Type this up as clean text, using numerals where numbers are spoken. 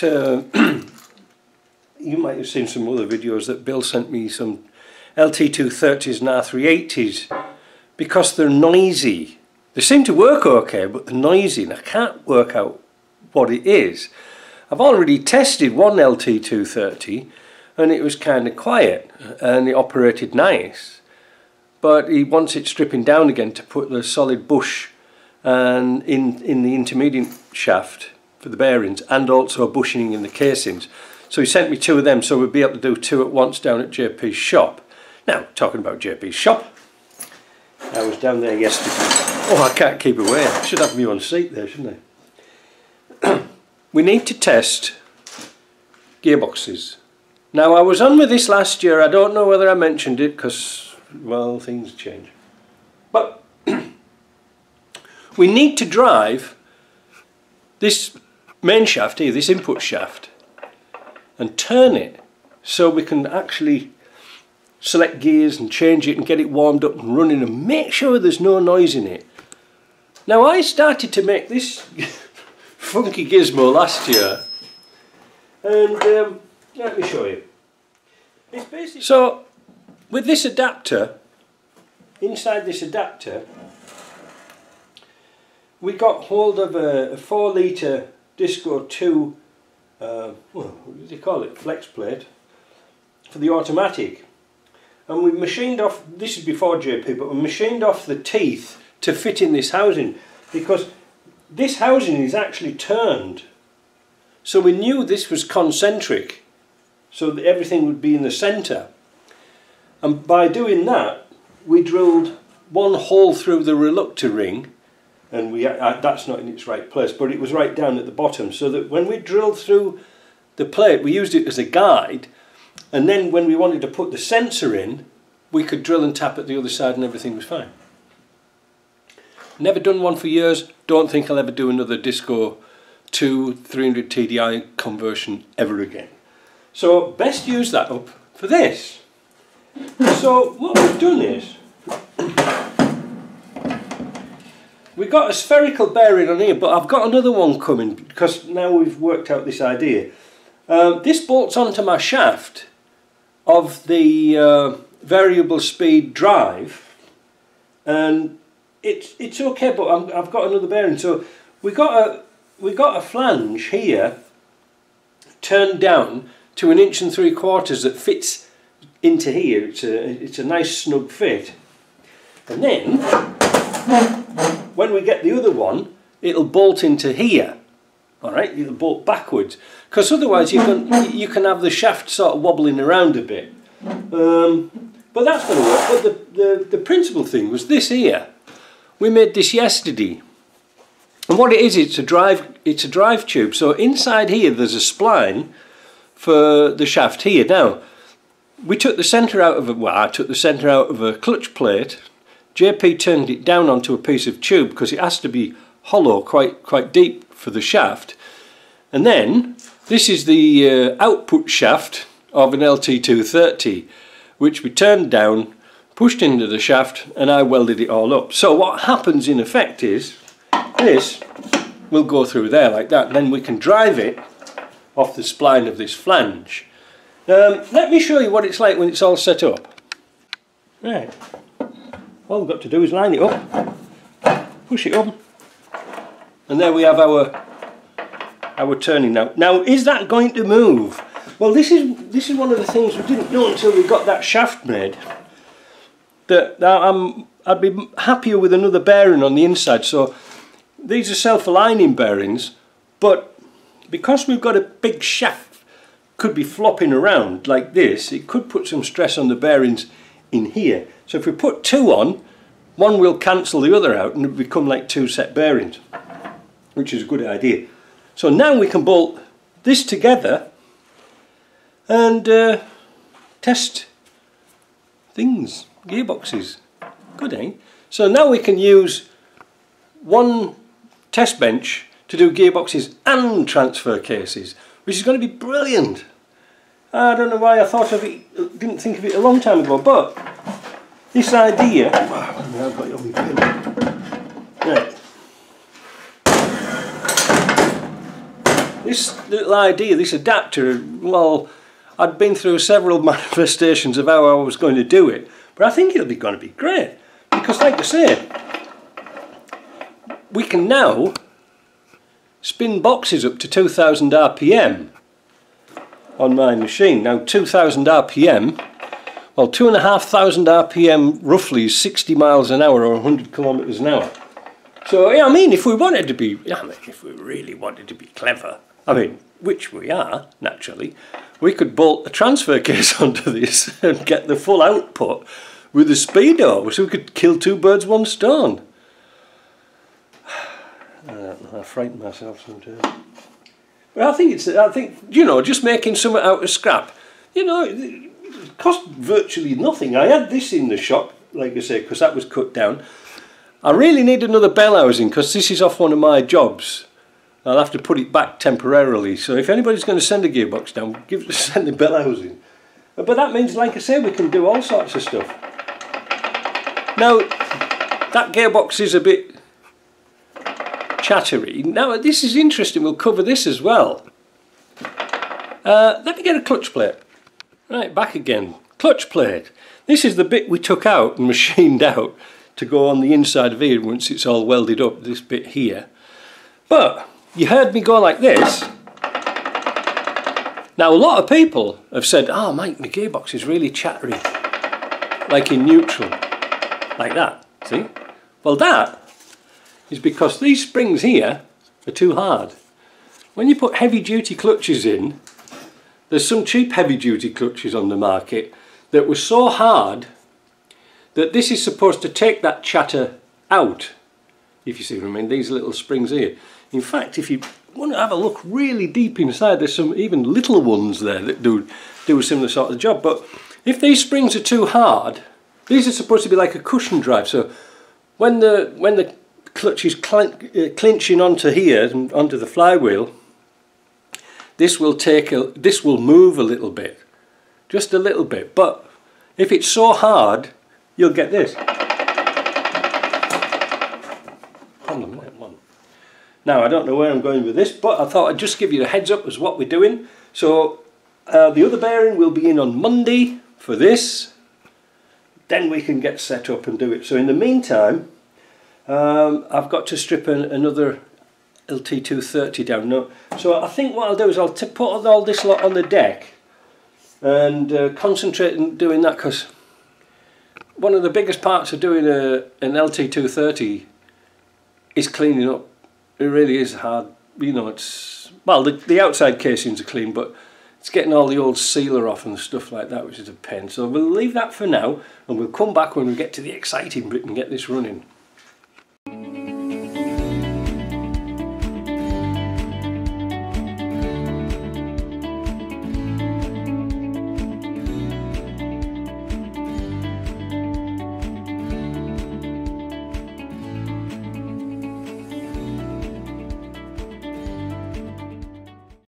you might have seen some other videos that Bill sent me, some LT230s and R380s, because they're noisy. They seem to work okay, but they're noisy and I can't work out what it is. I've already tested one LT230 and it was kind of quiet and it operated nice, but he wants it stripping down again to put the solid bush and in the intermediate shaft for the bearings, and also a bushing in the casings. So he sent me two of them, so we'll be able to do two at once down at JP's shop. Now, talking about JP's shop, I was down there yesterday. Oh, I can't keep away. I should have me on seat there, shouldn't I? We need to test gearboxes. Now, I was on with this last year. I don't know whether I mentioned it because, well, things change. But we need to drive this main shaft here, this input shaft, and turn it so we can actually select gears and change it and get it warmed up and running and make sure there's no noise in it. Now, I started to make this funky gizmo last year, and let me show you. It's basically, so with this adapter, inside this adapter, we got hold of a 4 litre Disco 2, well, what do they call it, flex plate for the automatic, and we machined off, this is before JP, but we machined off the teeth to fit in this housing, because this housing is actually turned, so we knew this was concentric, so that everything would be in the centre, and by doing that we drilled one hole through the reluctor ring, and that's not in its right place, but it was right down at the bottom, so that when we drilled through the plate we used it as a guide, and then when we wanted to put the sensor in we could drill and tap at the other side and everything was fine. Never done one for years, don't think I'll ever do another Disco 2 300 TDI conversion ever again. So best use that up for this. So what we've done is we've got a spherical bearing on here, but I've got another one coming because now we've worked out this idea. This bolts onto my shaft of the variable speed drive, and it's okay, but I've got another bearing. So we got a flange here turned down to 1 3/4 inches that fits into here. It's a nice snug fit, and then when we get the other one, it'll bolt into here. All right, it'll bolt backwards, because otherwise you can have the shaft sort of wobbling around a bit. But that's going to work. But the principal thing was this here. We made this yesterday, and what it is, it's a drive tube. So inside here there's a spline for the shaft here. Now we took the centre out of I took the centre out of a clutch plate. JP turned it down onto a piece of tube because it has to be hollow, quite deep for the shaft. And then this is the output shaft of an LT230, which we turned down, pushed into the shaft, and I welded it all up. So what happens in effect is this will go through there like that, and then we can drive it off the spline of this flange. Let me show you what it's like when it's all set up. Right. All we've got to do is line it up, push it up, and there we have our turning now. Now, is that going to move? Well, this is one of the things we didn't know until we got that shaft made. I'd be happier with another bearing on the inside. So these are self-aligning bearings, but because we've got a big shaft, could be flopping around like this, it could put some stress on the bearings in here. So if we put two on, one will cancel the other out and it'll become like two set bearings, which is a good idea. So now we can bolt this together and test things, gearboxes. Good, eh? So now we can use one test bench to do gearboxes and transfer cases, which is going to be brilliant. I don't know why I thought of it, didn't think of it a long time ago, but this idea, I've got it on my pen. Right. this little idea, this adapter, well, I'd been through several manifestations of how I was going to do it, but I think it'll be going to be great, because like I say, we can now spin boxes up to 2000 RPM on my machine. Now 2000 RPM, well, 2,500 RPM roughly is 60 miles an hour or 100 kilometers an hour. So yeah, I mean, if we wanted to be, if we really wanted to be clever, I mean, which we are naturally, we could bolt a transfer case onto this and get the full output with a speedo, so we could kill two birds, one stone. I frighten myself sometimes. But I think you know, just making something out of scrap, you know, it cost virtually nothing. I had this in the shop, like I say, because that was cut down. I really need another bell housing because this is off one of my jobs. I'll have to put it back temporarily. So if anybody's going to send a gearbox down, send the bell housing. But that means, like I say, we can do all sorts of stuff. Now, that gearbox is a bit chattery. Now, this is interesting. We'll cover this as well. Let me get a clutch plate. Right, back again. Clutch plate. This is the bit we took out and machined out to go on the inside of here once it's all welded up, this bit here. But you heard me go like this. Now a lot of people have said, oh Mike, my gearbox is really chattery, like in neutral, like that, see? Well, that is because these springs here are too hard. When you put heavy duty clutches in, there's some cheap heavy duty clutches on the market that were so hard that this is supposed to take that chatter out, if you see what I mean, these little springs here. In fact, if you want to have a look really deep inside, there's some even little ones there that do a similar sort of job. But if these springs are too hard, these are supposed to be like a cushion drive. So when the clutch is clinching onto here and onto the flywheel, this will move a little bit, just a little bit. But if it's so hard, you'll get this. Now, I don't know where I'm going with this, but I thought I'd just give you a heads up as what we're doing. So the other bearing will be in on Monday for this. Then we can get set up and do it. So in the meantime, I've got to strip another LT230 down. No, so I think what I'll do is I'll put all this lot on the deck and concentrate on doing that, because one of the biggest parts of doing an LT230 is cleaning up. It really is hard, you know. It's, well, the outside casings are clean, but it's getting all the old sealer off and stuff like that, which is a pain. So we'll leave that for now, and we'll come back when we get to the exciting bit and get this running.